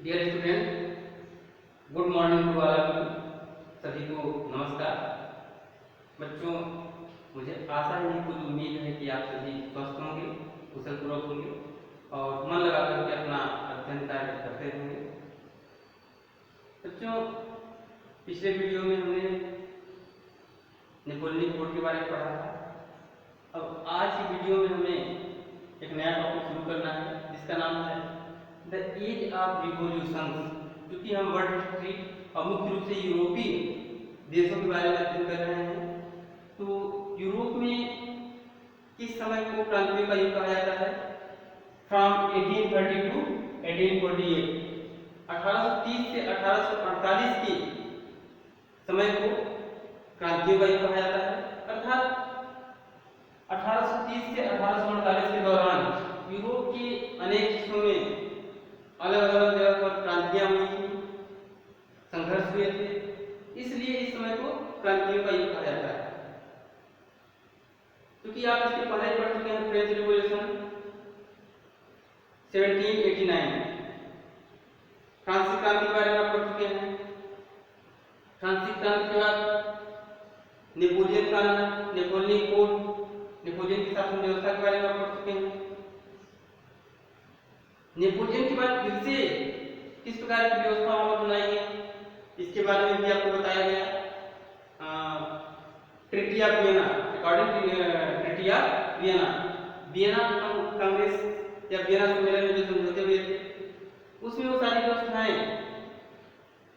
Dear student, good morning to all of you. सभी को नमस्कार। बच्चों, मुझे आशा नहीं कुछ उम्मीद है कि आप सभी स्वस्थ होंगे, कुशल पूर्वक होंगे और मन लगा करके अपना अध्ययन कार्य करते रहेंगे। बच्चों, पिछले वीडियो में हमने नेपोलियन कोड के बारे में पढ़ा था। अब आज की वीडियो में हमें एक नया टॉपिक शुरू करना है जिसका नाम है द एज ऑफ रिवॉल्यूशन। क्योंकि हम वर्ल्ड हिस्ट्री और मुख्य रूप से यूरोपीय देशों के बारे में अध्ययन कर रहे हैं, तो यूरोप में किस समय को क्रांतियों का युग कहा जाता है? फ्रॉम 1830 टू 1848, 1830 से 1848 के समय को क्रांतियों का युग कहा जाता है। अर्थात 1830 से 1848 के दौरान यूरोप के अनेक हिस्सों में अलग अलग जगह पर क्रांतियां हुई थी, संघर्ष हुए थे, इसलिए इस समय को क्रांतियों का युग कहा जाता है। क्योंकि आप इसके पहले ही पढ़ चुके हैं फ्रेंच रिवॉल्यूशन 1789, फ्रांसीसी क्रांति के बारे में आप पढ़ चुके हैं। फ्रांसीसी क्रांति के बाद नेपोलियन का नेपोलियन कोड, नेपोलियन की शासन व्यवस्था के बारे में आप पढ़ चुके हैं। नेपोलियन के बाद फिर से किस प्रकार की व्यवस्था वहां बनाई गई, इसके बारे में भी आपको बताया गया। Treaty of Vienna, according to treaty of Vienna, Vienna congress या वियना सम्मेलन में जो समझौते हुए थे उसमें वो सारी व्यवस्थाएं,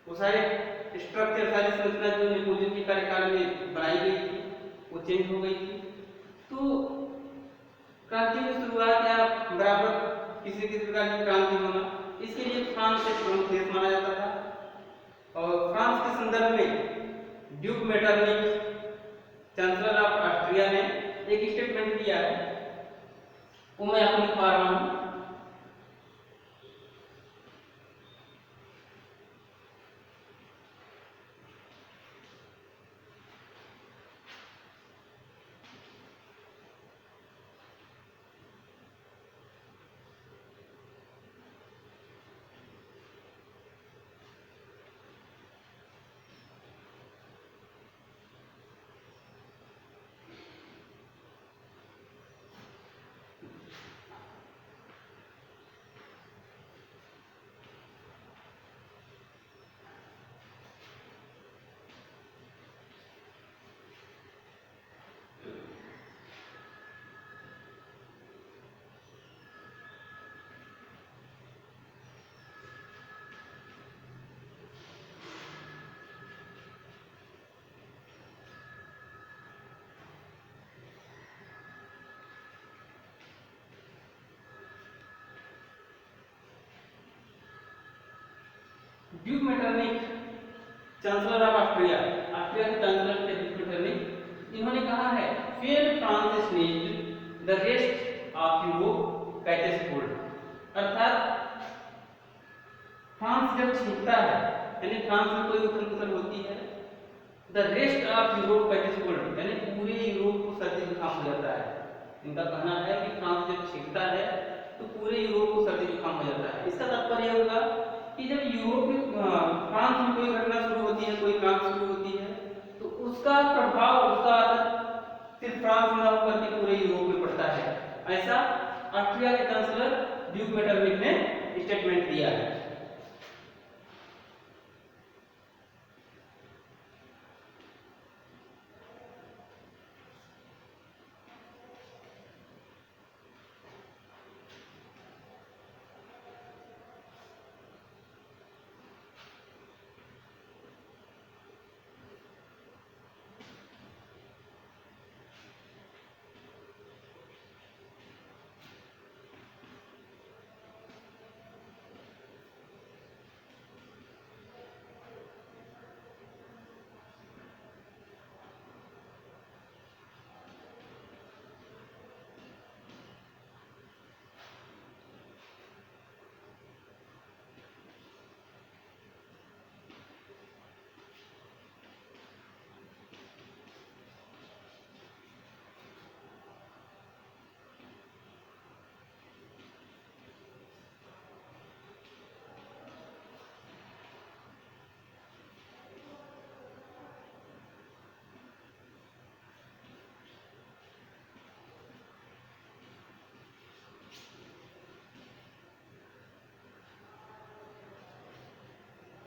वो सारे स्ट्रक्चर, सारी संरचना जो नेपोलियन के कार्यकाल में बनाई गई थी वो चेंज हो गई थी। तो क्रांति की शुरुआत या बराबर किसी किसी प्रकार की क्रांति होना, इसके लिए फ्रांस एक प्रमुख देश माना जाता था। और फ्रांस के संदर्भ में Duke Metternich, chancellor of Austria ने एक स्टेटमेंट दिया है, वो मैं आपको लिख पा रहा हूं। Duke Metternich, chancellor of Austria, Austria के चांसलर थे ड्यूक मेटरनिक, इन्होंने कहा है fair France snatched the rest of Europe catches hold. अर्थात फ्रांस जब छूटता है, यानी फ्रांस में कोई उथल पुथल होती है, the rest of Europe catches hold, यानी पूरे यूरोप को सर्दी जुकाम हो जाता है। इनका कहना है कि फ्रांस जब छीनता है तो पूरे यूरोप को सर्दी जुकाम हो जाता है। इसका तात्पर्य होगा कि जब यूरोप में फ्रांस में कोई घटना शुरू होती है, कोई क्रांति शुरू होती है, तो उसका प्रभाव, उसका असर सिर्फ फ्रांस में ना होकर के पूरे यूरोप में पड़ता है। ऐसा ऑस्ट्रिया के चांसलर ड्यूक मेटरनिक ने स्टेटमेंट दिया है।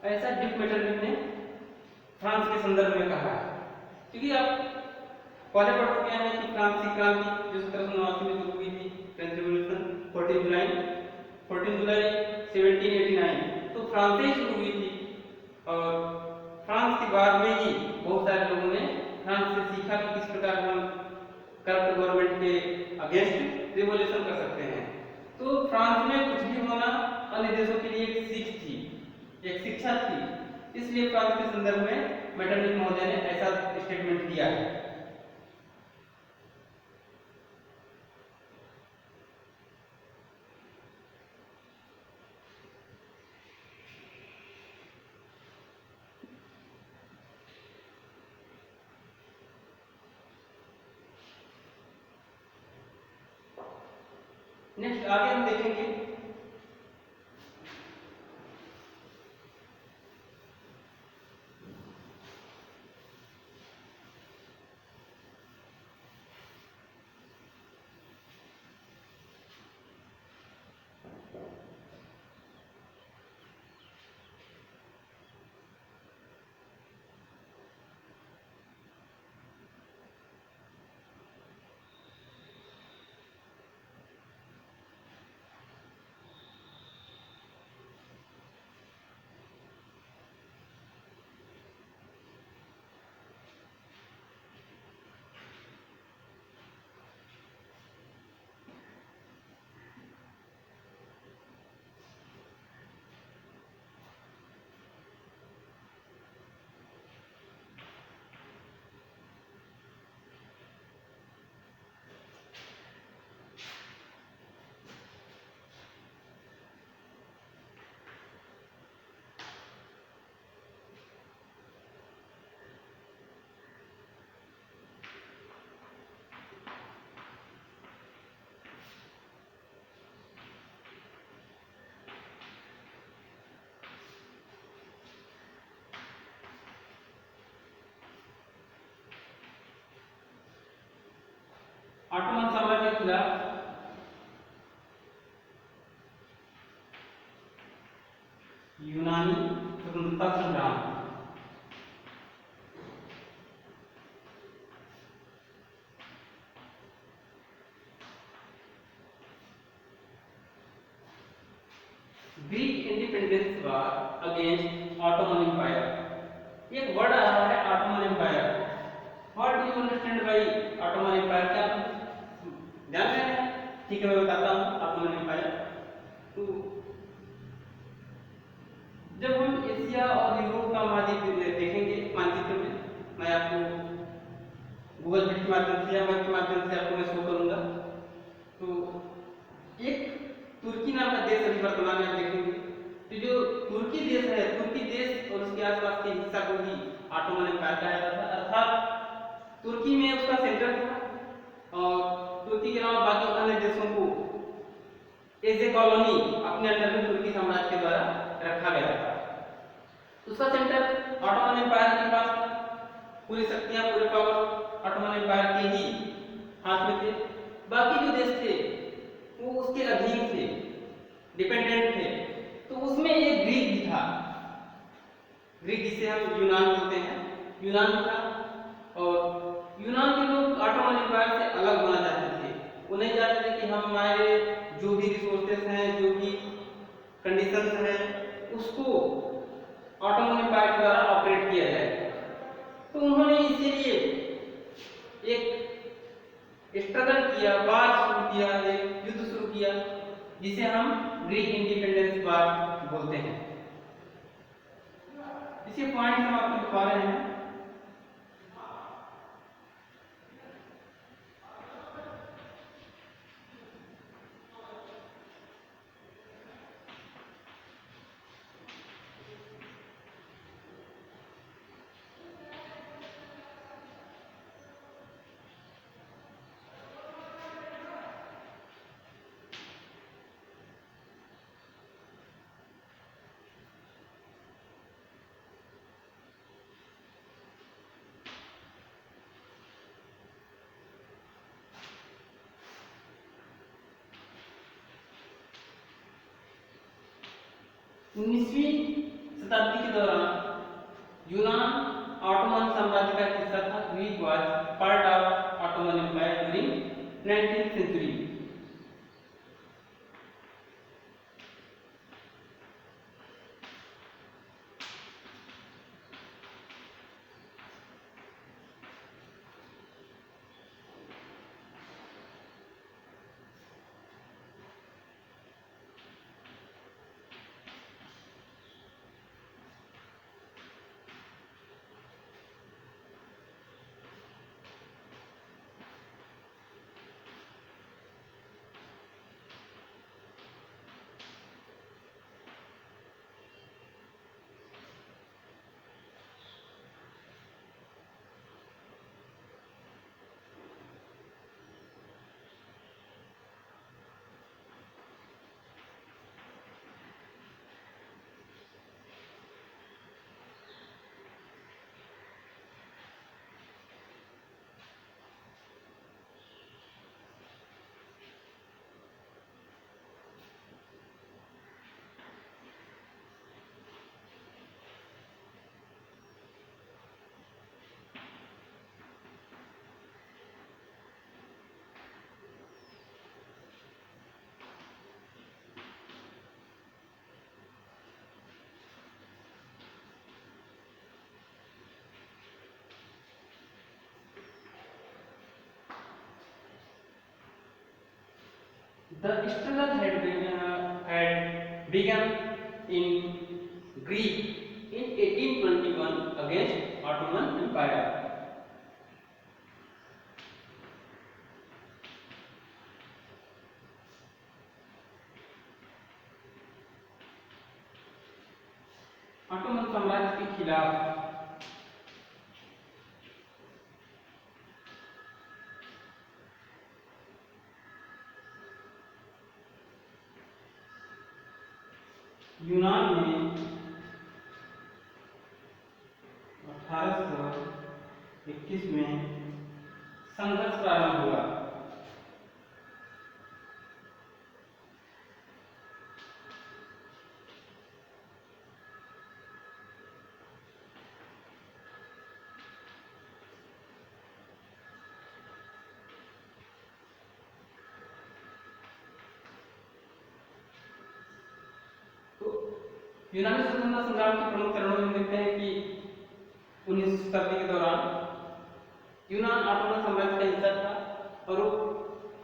ऐसा डिक मेटरनिक ने फ्रांस के संदर्भ में कहा है। क्योंकि आप पहले पढ़ चुके हैं कि फ्रांसीसी क्रांति जो 1789 में शुरू हुई थी, फ्रेंच रिवॉल्यूशन 14 जुलाई 1789, तो फ्रांस से ही शुरू हुई थी। और फ्रांस के बाद में ही बहुत सारे लोगों ने फ्रांस से सीखा कि किस प्रकार हम करप्ट गवर्नमेंट के अगेंस्ट रिवॉल्यूशन कर सकते हैं। तो फ्रांस में कुछ भी होना अन्य देशों के लिए एक सीख थी, एक शिक्षा थी। इसलिए फ्रांस के संदर्भ में मेटरनिक महोदय ने ऐसा स्टेटमेंट दिया है। नेक्स्ट आगे हम देखेंगे ऑटोमन साम्राज्य के खिलाफ यूनानी स्वतंत्रता संग्राम। Greek independence war against Ottoman empire. एक वर्ड आ रहा है Ottoman empire. What do you understand by Ottoman empire? क्या आप जान रहे हैं? ठीक है, मैं बताता हूँ ऑटोमन एम्पायर। तो जब हम एशिया और यूरोप का महाद्वीप देखेंगे मानचित्र में, मैं आपको गूगल मीट के माध्यम से या वेब के माध्यम से आपको मैं शो करूंगा। तो एक तुर्की नाम का देश अभी वर्तमान में आप देखेंगे। तो जो तुर्की देश है, तुर्की देश और उसके आसपास के हिस्सा को ही ऑटोमन एम्पायर कहा जाता है। अर्थात तुर्की में उसका सेंटर था और तुर्की के अलावा बाकी अन्य देशों को एज ए कॉलोनी अपने अंडर में तुर्की साम्राज्य के द्वारा रखा गया था। उसका सेंटर ऑटोमन एम्पायर के पास था। पूरी शक्तियां, पूरे पावर ऑटोमन एम्पायर के ही हाथ में थे। बाकी जो देश थे वो उसके अधीन थे, डिपेंडेंट थे। तो उसमें एक ग्रीक भी था, ग्रीक जिसे हम यूनान बोलते हैं, यूनान था। और यूनान के लोग ऑटोमन एम्पायर से अलग होना चाहते थे। वो नहीं चाहते थे कि हम हमारे जो भी रिसोर्सेस हैं, जो भी कंडीशंस हैं, उसको ऑटोमन एम्पायर के द्वारा ऑपरेट किया जाए। तो उन्होंने इसीलिए एक स्ट्रगल किया, वार शुरू किया, एक युद्ध शुरू किया, जिसे हम ग्रीक इंडिपेंडेंस वार बोलते हैं। इसी पॉइंट हम आपको दिखा रहे हैं। उन्नीसवीं शताब्दी के दौरान यूनान ऑटोमन साम्राज्य का हिस्सा था। Greek was part of Ottoman empire during 19th century. The struggle had begun in Greece in 1821 against Ottoman Empire. Ottoman साम्राज्य के खिलाफ यूनान में 1821 में संघर्ष प्रारंभ हुआ। यूनानी स्वतंत्रता संग्राम के प्रमुख चरणों में देखते हैं कि 19वीं शताब्दी के दौरान यूनान ऑटोमन साम्राज्य का हिस्सा था और वो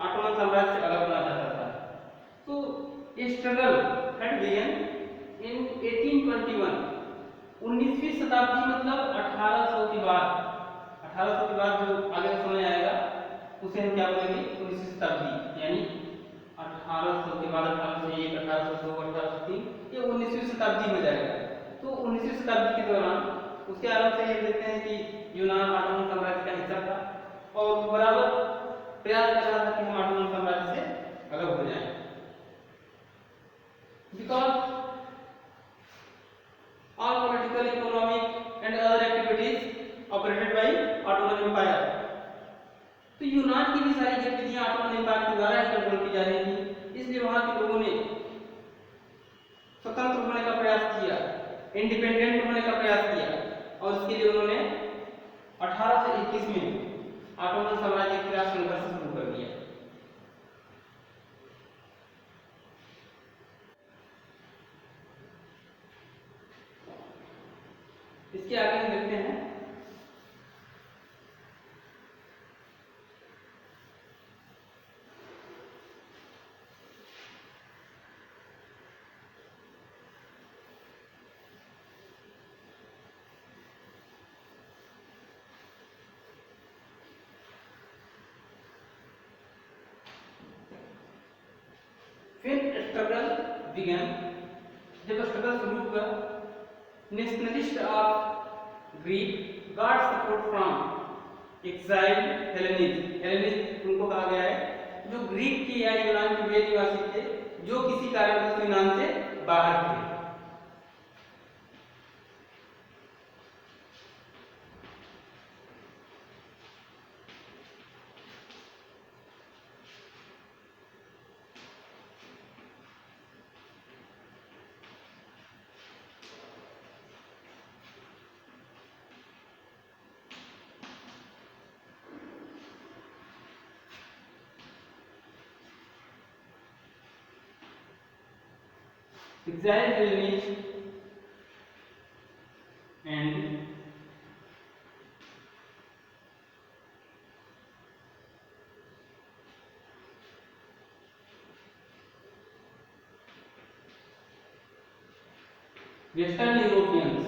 ऑटोमन साम्राज्य से अलग होना चाहता था। तो ये स्ट्रगल हैड बिगन इन 1821। 19वीं शताब्दी मतलब 1800 के बाद जो आगे का समय आएगा उसे हम क्या बोलेंगे, 19वीं शताब्दी। यानी 1800 के बाद 1801, 1802, 1803 ये 19वीं शताब्दी हो जाएगा। तो 19वीं शताब्दी के दौरान उसके आरंभ से ये देखते हैं कि यूनान ऑटोमन साम्राज्य का हिस्सा था और बराबर प्रयास कर रहा था कि हम ऑटोमन साम्राज्य से अलग हो जाएं। Because all political, economic and other activities operated by Ottoman empire. तो यूनान की भी सारी गतिविधियां ऑटोमन एम्पायर के द्वारा ही कंट्रोल की जा रही थी, इसलिए वहां के लोगों ने स्वतंत्र होने का प्रयास किया, इंडिपेंडेंट होने का प्रयास किया और इसके लिए उन्होंने 1821 में ऑटोमन साम्राज्य के खिलाफ संघर्ष शुरू कर दिया। इसके आगे हम देखते हैं फिर स्ट्रगल बिगन। जब स्ट्रगल शुरू हुआ, nationalist of Greek got support from exiled Hellenist उनको कहा गया है जो ग्रीक के या यूनान के वे निवासी थे जो किसी कारणवश यूनान से बाहर थे। exiled Hellenist and Western Europeans.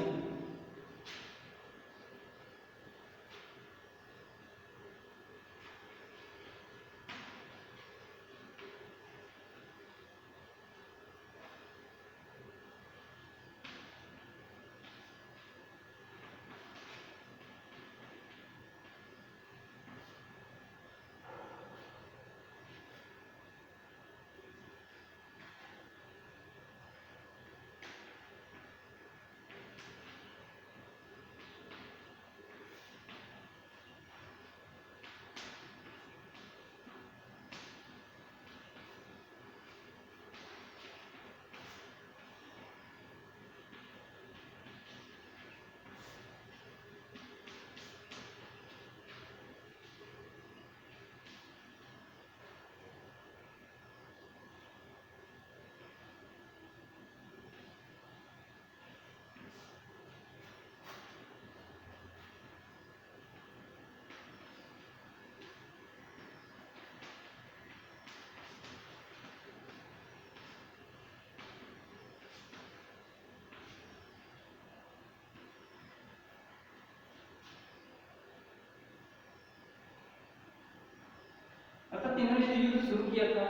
अर्थात इन्होंने जो युद्ध शुरू किया था,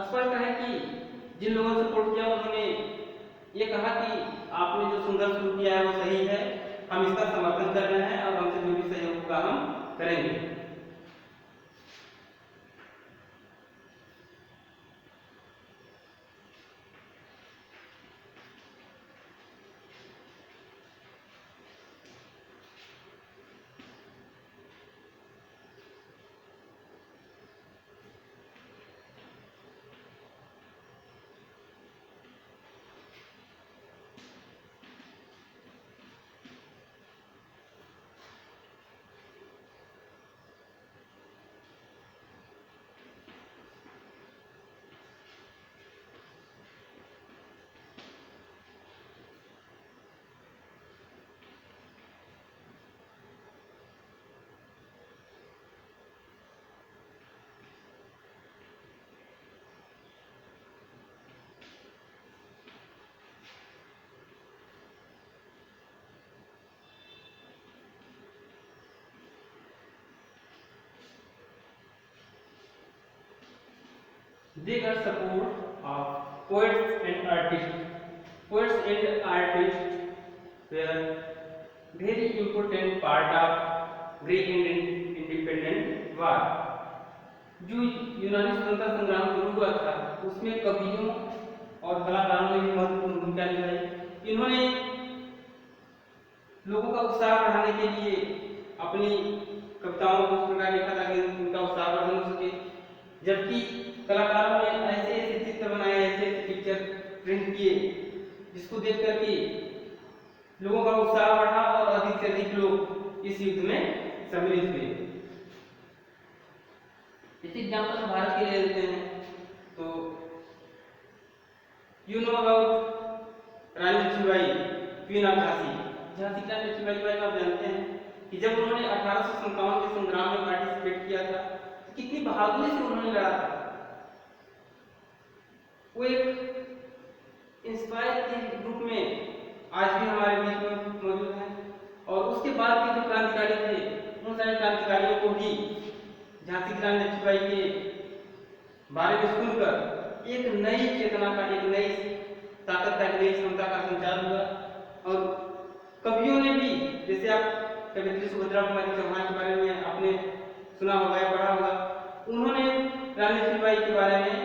स्पष्ट है कि जिन लोगों ने सपोर्ट किया उन्होंने ये कहा कि आपने जो संघर्ष शुरू किया है वो सही है, हम इसका समर्थन कर रहे हैं और हमसे जो भी सहयोग होगा हम करेंगे। They got support of poets and artists. Poets and artists were very important part of Greek independent war. जो यूनानी स्वतंत्रता संग्राम शुरू हुआ था उसमें कवियों और कलाकारों ने भी महत्वपूर्ण भूमिका निभाई। इन्होंने लोगों का उत्साह बढ़ाने के लिए अपनी कविताओं को उस प्रकार लिखा ताकि उनका उत्साह वर्धन हो सके, जबकि कलाकारों ने ऐसे ऐसे चित्र बनाए, ऐसे ऐसे पिक्चर प्रिंट किए जिसको देख करके लोगों का उत्साह बढ़ा और अधिक से अधिक लोग इस युद्ध में सम्मिलित हुए। इस एग्जाम्पल भारत के ले लेते हैं तो you know about Rani Lakshmibai, queen of Jhansi. Jhansi की रानी लक्ष्मीबाई के बारे में आप जानते हैं कि जब उन्होंने 1857 के संग्राम में पार्टिसिपेट किया था तो कितनी बहादुरी से उन्होंने लड़ा था। वो एक इंस्पायर के रूप में आज भी हमारे बीच में मौजूद है। और उसके बाद के जो क्रांतिकारी थे उन सारे क्रांतिकारियों को भी झांसी की रानी लक्ष्मीबाई के बारे में सुनकर एक नई चेतना का, एक नई ताकत का, एक नई क्षमता का संचार हुआ। और कवियों ने भी, जैसे आप कवियत्री सुभद्रा कुमारी चौहान के बारे में आपने सुना होगा या पढ़ा होगा, उन्होंने रानी लक्ष्मीबाई के बारे में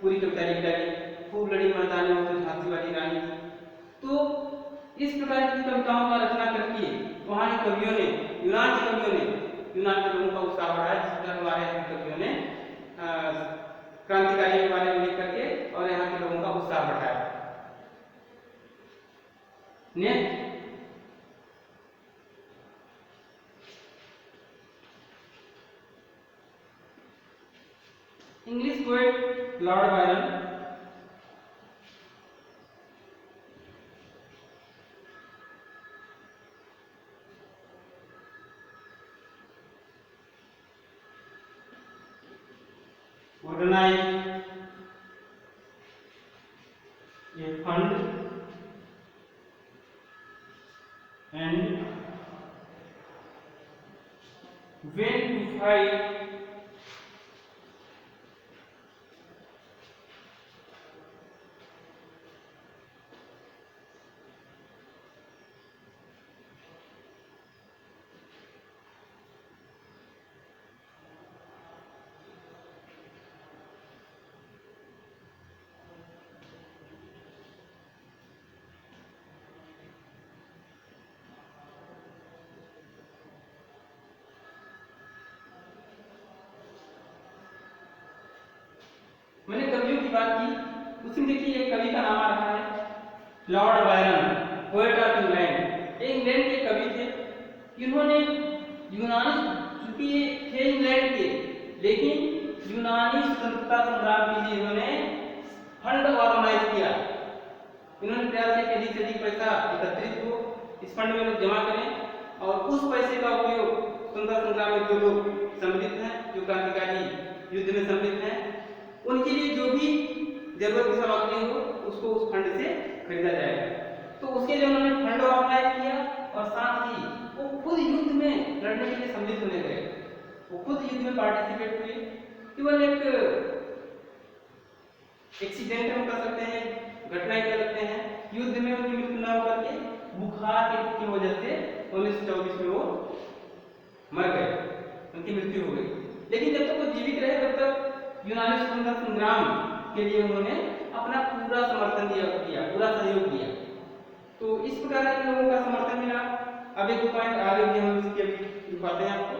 पूरी कविता लिख डाली, खूब लड़ी मर्दानी हो तो झांसी वाली रानी। तो इस प्रकार की कविताओं का रचना करके वहाँ के कवियों ने, यूनान के कवियों ने यूनान के लोगों का उत्साह बढ़ाया, जिस तरह हमारे कवियों ने क्रांतिकारियों के बारे में लिख करके और यहाँ के लोगों का उत्साह बढ़ाया। Next, English poet Lord Byron organize a fund and when to fight मैंने कवियों की बात की, उसमें देखिए एक कवि का नाम आ रहा है Lord Byron, poet of England. ये इंग्लैंड के कवि थे। इन्होंने यूनानी, चूंकि ये थे इंग्लैंड के, लेकिन यूनानी स्वतंत्रता संग्राम के लिए इन्होंने फंड ऑर्गेनाइज किया। इन्होंने प्रयास किया कि अधिक से अधिक पैसा एकत्रित हो, इस फंड में लोग जमा करें और उस पैसे का उपयोग स्वतंत्रता संग्राम में जो लोग सम्मिलित हैं, जो क्रांतिकारी युद्ध में सम्मिलित हैं, उनके लिए जो भी जरूरत की सामग्री हो उसको उस फंड से खरीदा जाएगा। तो उसके लिए उन्होंने फंड ऑर्गेनाइज किया और साथ ही वो खुद युद्ध में लड़ने के लिए सम्मिलित होने गए। वो खुद युद्ध में पार्टिसिपेट हुए। केवल एक एक्सीडेंट हम कर सकते हैं, घटनाएं कर सकते हैं, युद्ध में उनकी मृत्यु न होकर के बुखार की वजह से 1924 में वो मर गए, उनकी मृत्यु हो गई। लेकिन जब तक वो जीवित रहे तब तक यूनानी स्वतंत्रता संग्राम के लिए उन्होंने अपना पूरा समर्थन दिया, पूरा सहयोग दिया। तो इस प्रकार इन लोगों का समर्थन मिला। अब एक पॉइंट आगे भी हम इसके दिखाते हैं आपको।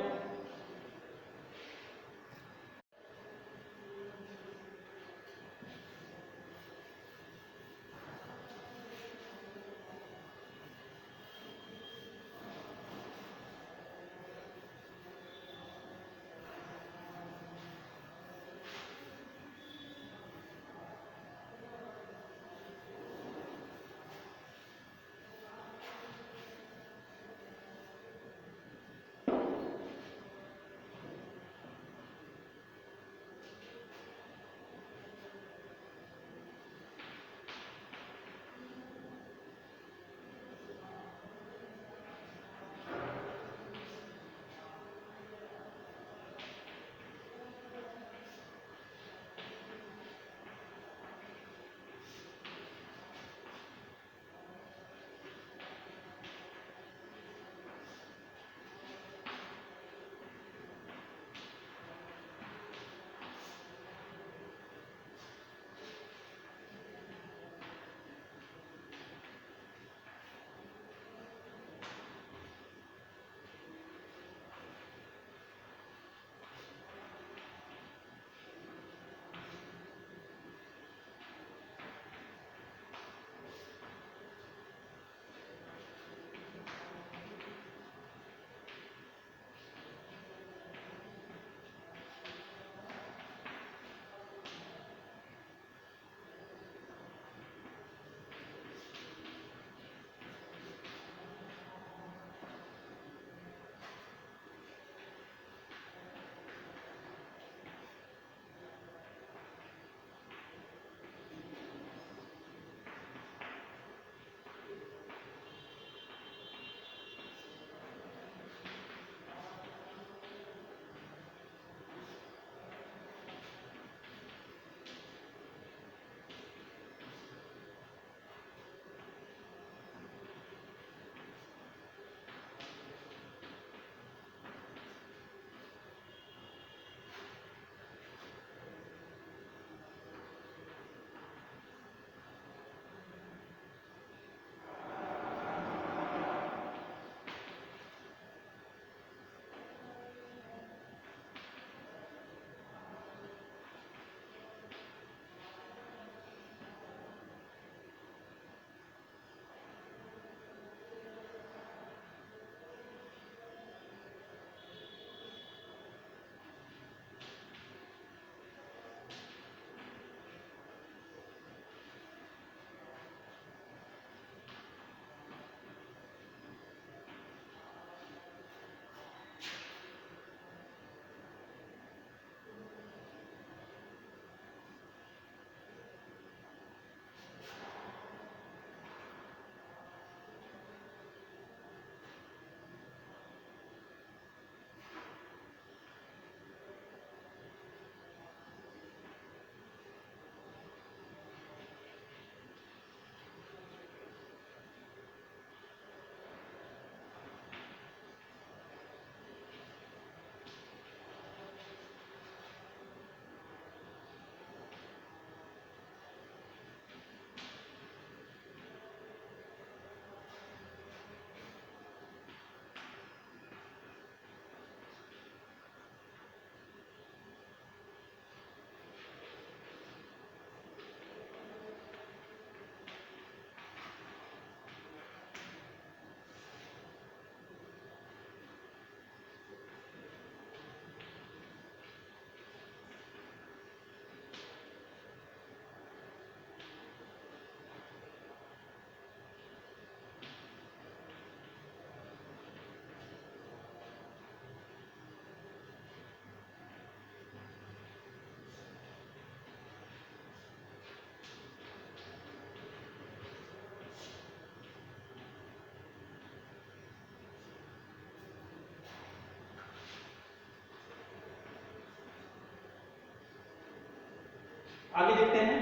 आगे देखते हैं।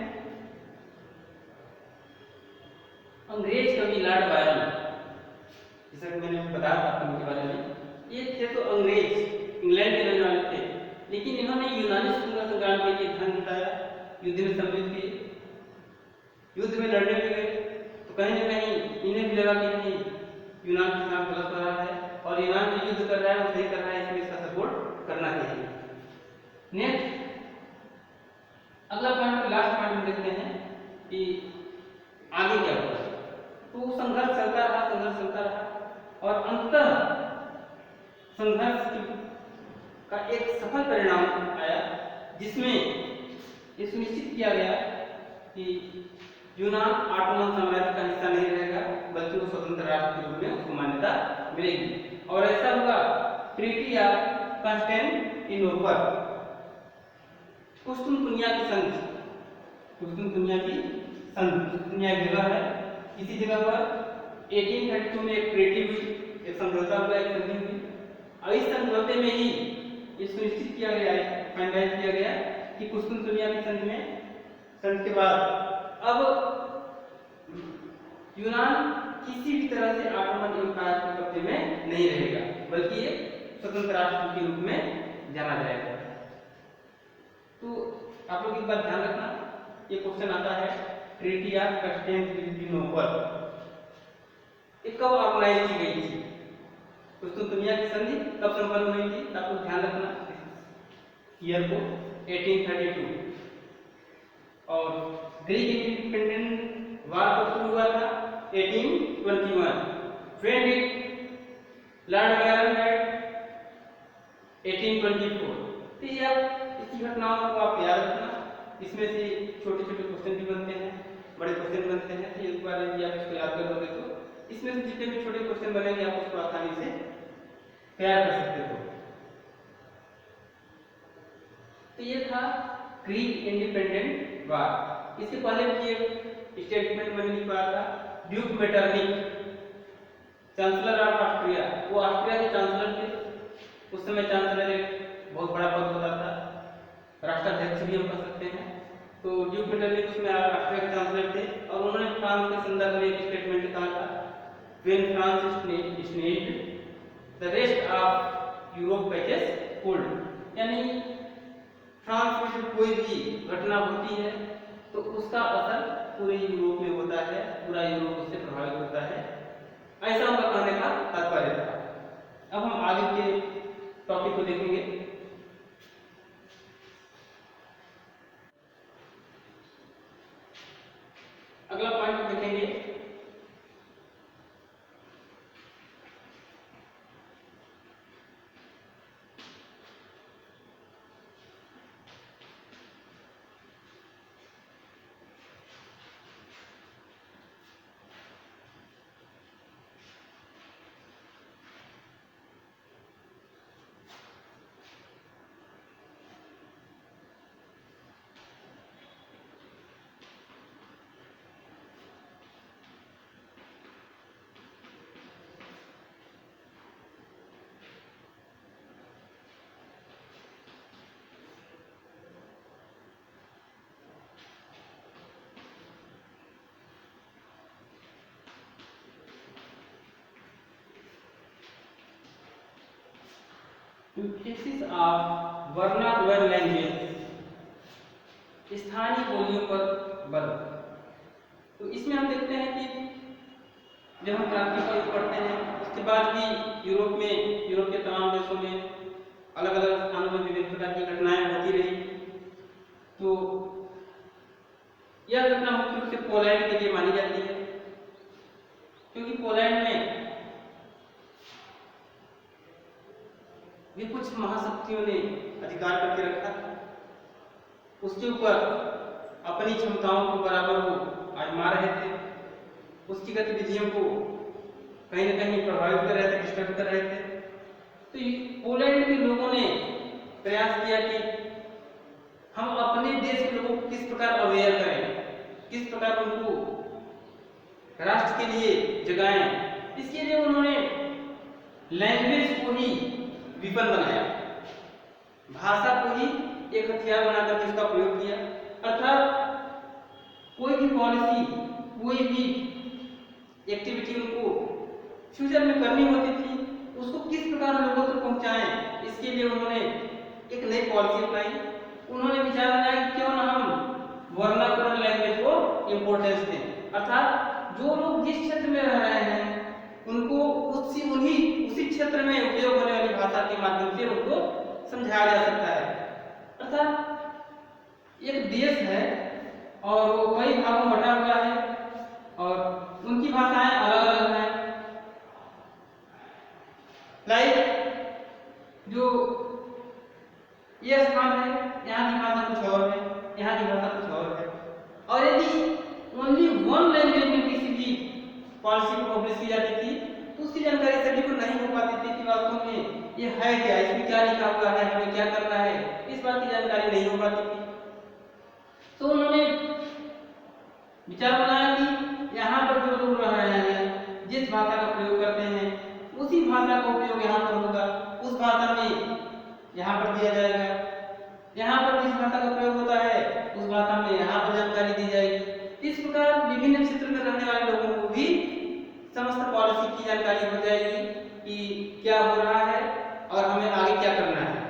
अंग्रेज कवि लॉर्ड बायरन, जैसा कि मैंने बताया था आपको इनके बारे में, ये थे तो अंग्रेज, इंग्लैंड के रहने वाले थे, लेकिन इन्होंने यूनानी स्वतंत्रता संग्राम के लिए ध्यान दिखाया, युद्ध में सम्मिलित किए, युद्ध में लड़ने भी गए, तो कहीं ना कहीं इन्हें भी लगा कि नहीं, यूनान के साथ गलत हो रहा है और यूनान जो युद्ध कर रहा है वो सही कर रहा है, इसमें इसका सपोर्ट करना चाहिए। नेक्स्ट अगला पॉइंट, लास्ट पॉइंट हम देखते हैं कि आगे क्या हुआ। तो संघर्ष चलता रहा और अंततः संघर्ष का एक सफल परिणाम आया, जिसमें ये सुनिश्चित किया गया कि यूनान ऑटोमन साम्राज्य का हिस्सा नहीं रहेगा, बल्कि वो स्वतंत्र राष्ट्र के रूप में उसको मान्यता मिलेगी। और ऐसा हुआ ट्रीटी ऑफ कॉन्स्टेंटिनोपल, कुस्तुनतुनिया की संधि, कुस्तुनतुनिया की संधि, कुस्तुनतुनिया एक जगह है, इसी जगह पर 1832 में एक ट्रीटी हुई, एक समझौता हुआ, एक संधि हुई, और इस समझौते में ही ये सुनिश्चित किया गया है, फाइनलाइज किया गया कि कुस्तुनतुनिया की संधि में, संधि के बाद अब यूनान किसी भी तरह से ऑटोमन एम्पायर के कब्जे में नहीं रहेगा, बल्कि ये स्वतंत्र राष्ट्र के रूप में जाना जाएगा। तो आप लोग एक बात ध्यान रखना, ये क्वेश्चन आता है ट्रीटी ऑफ कॉन्स्टेंटिनोपल ये कब ऑर्गेनाइज की गई थी, कुस्तुनतुनिया की संधि कब संपन्न हुई थी, आप लोग ध्यान रखना ईयर को 1832। और ग्रीक इंडिपेंडेंट वार कब शुरू हुआ था, 1821। When did Lord Byron died, 1824। तो ये आप इसी घटनाओं को आप याद रखना, इसमें से छोटे छोटे क्वेश्चन भी बनते हैं, बड़े क्वेश्चन बनते हैं, तो एक बार यदि आप इसको याद कर लोगे तो इसमें से जितने भी छोटे क्वेश्चन बनेंगे आप उसको आसानी से तैयार कर सकते हो। तो ये था ग्रीक इंडिपेंडेंट वार। इससे पहले भी एक स्टेटमेंट मैंने लिखवाया था, Duke Metternich, chancellor of Austria, वो ऑस्ट्रिया के चांसलर थे, उस समय चांसलर एक बहुत बड़ा पद होता था, राष्ट्राध्यक्ष भी हम कह सकते हैं। तो ड्यूक मेटरनिक उसमें ऑस्ट्रिया के चांसलर थे और उन्होंने फ्रांस के संदर्भ में एक स्टेटमेंट लिखा था, when France sneezed the rest of Europe catches cold, यानी फ्रांस में जब कोई भी घटना होती है तो उसका असर पूरे यूरोप में होता है, पूरा यूरोप उससे प्रभावित होता है, ऐसा उनका कहने का तात्पर्य था। अब हम आगे के टॉपिक को देखेंगे। अगला पॉइंट देखेंगे, emphasis of vernacular language, स्थानीय बोलियों पर बल। तो इसमें हम देखते हैं कि जब हम क्रांति का युग पढ़ते हैं उसके बाद भी यूरोप के तमाम देशों में अलग अलग स्थानों में विभिन्न प्रकार की घटनाएं होती रही। तो यह घटना मुख्य रूप से पोलैंड के लिए मानी जाती है, क्योंकि पोलैंड में भी कुछ महाशक्तियों ने अधिकार करके रखा था, उसके ऊपर अपनी क्षमताओं को बराबर वो आजमा रहे थे, उसकी गतिविधियों को कहीं न कहीं प्रभावित कर रहे थे, डिस्टर्ब कर रहे थे। तो पोलैंड के लोगों ने प्रयास किया कि हम अपने देश के लोगों को किस प्रकार अवेयर करें, किस प्रकार उनको राष्ट्र के लिए जगाएं। इसके लिए उन्होंने लैंग्वेज को ही विपन बनाया, भाषा को ही एक हथियार बनाकर इसका प्रयोग किया। अर्थात कोई भी पॉलिसी, कोई भी एक्टिविटी उनको फ्यूचर में करनी होती थी, उसको किस प्रकार लोगों तक पहुंचाएं, इसके लिए उन्होंने एक नई पॉलिसी अपनाई। उन्होंने विचार बनाया कि क्यों ना हम वर्नाकुलर लैंग्वेज को इम्पोर्टेंस दें, अर्थात जो लोग जिस क्षेत्र में रह रहे हैं उनको उसी क्षेत्र में उपयोग होने वाली भाषा के माध्यम से उनको समझाया जा सकता है। अर्थात एक देश है और वो कई भागों में बटा हुआ है और उनकी भाषाएं अलग अलग हैं। लाइक जो ये स्थान है, यहाँ की भाषा कुछ और है, यहाँ की भाषा कुछ और है, और यदि ओनली वन लैंग्वेज में किसी भी पॉलिसी को पब्लिश की जाती थी तो उसकी जानकारी सभी को नहीं हो पाती थी कि वास्तव में ये है क्या, इसमें क्या लिखा हुआ है, हमें क्या करना है, इस बात की जानकारी नहीं हो पाती थी। तो उन्होंने विचार बनाया कि यहाँ पर जो लोग रह रहे हैं, जिस भाषा का प्रयोग करते हैं उसी भाषा का उपयोग यहाँ पर होगा, उस भाषा में यहाँ पर दिया जाएगा, यहाँ पर जिस भाषा का प्रयोग होता है उस भाषा में यहाँ पर जानकारी दी जाएगी। इस प्रकार विभिन्न क्षेत्र में रहने वाले लोगों को भी समस्त पॉलिसी की जानकारी हो जाएगी कि क्या हो रहा है और हमें आगे क्या करना है।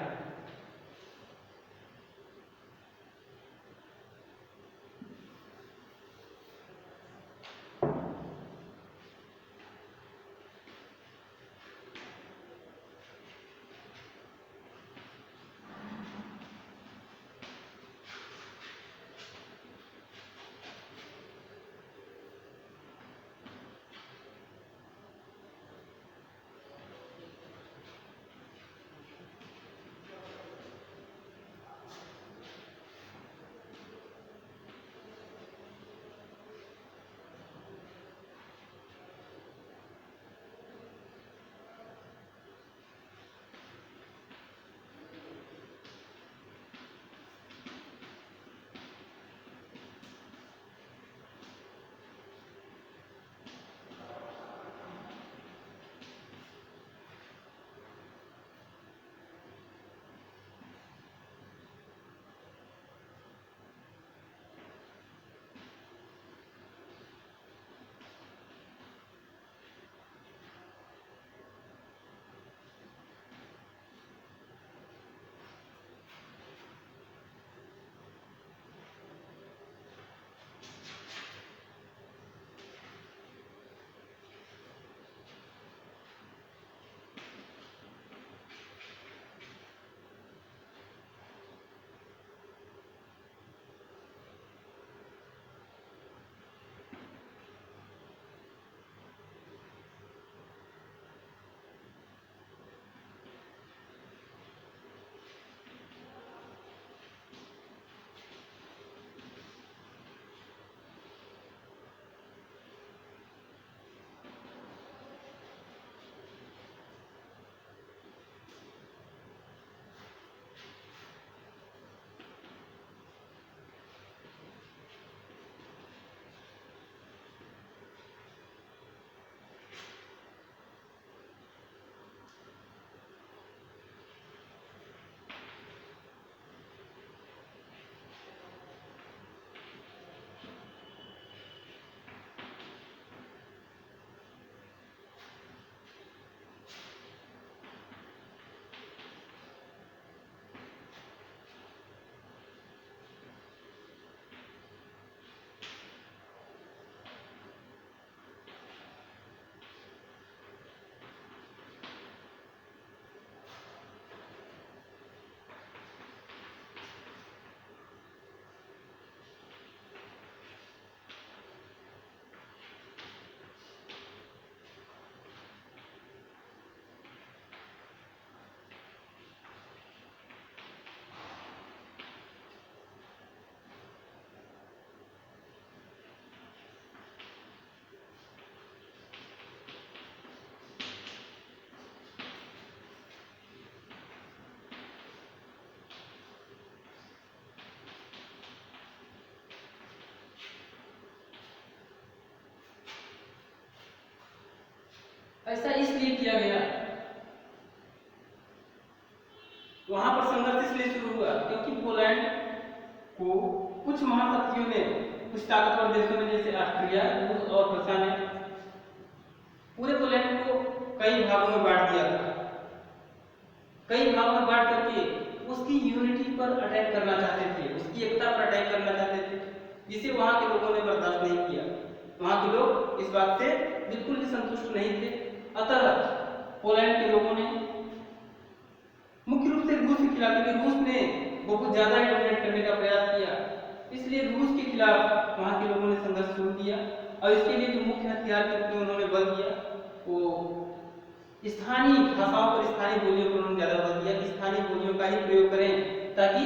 ऐसा इसलिए किया गया, वहां पर संघर्ष इसलिए शुरू हुआ क्योंकि पोलैंड को कुछ महाशक्तियों ने, कुछ ताकतवर देशों ने जैसे ऑस्ट्रिया, रूस और रशिया ने पूरे पोलैंड को कई भागों में बांट दिया था। कई भागों में बांट करके उसकी यूनिटी पर अटैक करना चाहते थे, उसकी एकता पर अटैक करना चाहते थे, जिसे वहां के लोगों ने बर्दाश्त नहीं किया। वहां के लोग इस बात से बिल्कुल भी संतुष्ट नहीं थे। अतः पोलैंड के लोगों ने मुख्य रूप से रूस के खिलाफ, क्योंकि रूस ने बहुत ज्यादा ही डोमिनेट करने का प्रयास किया, इसलिए रूस के खिलाफ वहां के लोगों ने संघर्ष शुरू किया। और इसके लिए जो मुख्य हथियार के रूप में उन्होंने बल दिया वो स्थानीय भाषाओं पर, स्थानीय बोलियों पर उन्होंने ज्यादा बल दिया कि स्थानीय बोलियों का ही प्रयोग करें, ताकि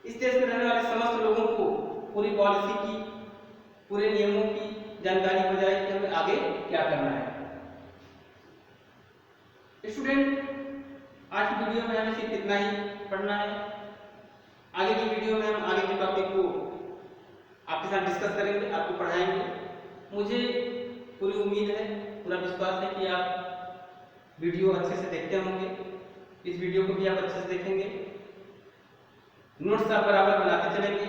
इस देश में रहने वाले समस्त लोगों को पूरी पॉलिसी की, पूरे नियमों की जानकारी हो जाए कि हमें आगे क्या करना है। स्टूडेंट, आज की वीडियो में हमें सिर्फ इतना ही पढ़ना है। आगे की वीडियो में हम आगे के टॉपिक को आपके साथ डिस्कस करेंगे, आपको पढ़ाएंगे। मुझे पूरी उम्मीद है, पूरा विश्वास है कि आप वीडियो अच्छे से देखते होंगे। इस वीडियो को भी आप अच्छे से देखेंगे, नोट्स आप बराबर बनाते चलेंगे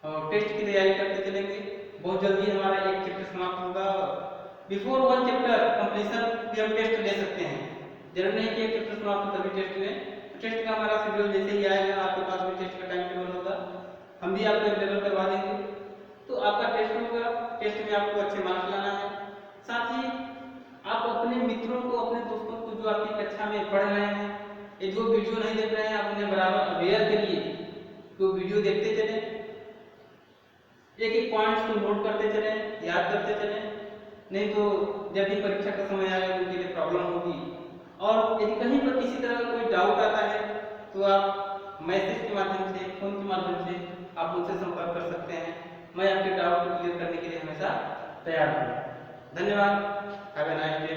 और टेस्ट की तैयारी करते चलेंगे। बहुत जल्दी हमारा एक चैप्टर समाप्त होगा। बिफोर वन चैप्टर कंप्लीशन भी हम टेस्ट ले सकते हैं। जरूर नहीं कि एक चैप्टर समाप्त हो तभी टेस्ट लें। टेस्ट का हमारा शेड्यूल जैसे ही आएगा, आपके पास भी टेस्ट का टाइम टेबल होगा, हम भी आपको अवेलेबल करवा देंगे। तो आपका टेस्ट होगा, टेस्ट में आपको अच्छे मार्क्स लाना है। साथ ही आप अपने मित्रों को, अपने दोस्तों को जो आपकी कक्षा में पढ़ रहे हैं, ये जो वीडियो नहीं देख रहे हैं, आप उन्हें बराबर अवेयर करिए। तो वीडियो देखते चलें, एक एक पॉइंट्स को नोट करते चलें, याद करते चलें, नहीं तो जब भी परीक्षा का समय आएगा उनके लिए प्रॉब्लम होगी। और यदि कहीं पर किसी तरह का कोई डाउट आता है तो आप मैसेज के माध्यम से, फोन के माध्यम से आप मुझसे संपर्क कर सकते हैं। मैं आपके डाउट को क्लियर करने के लिए हमेशा तैयार हूँ। धन्यवाद। Have a nice day.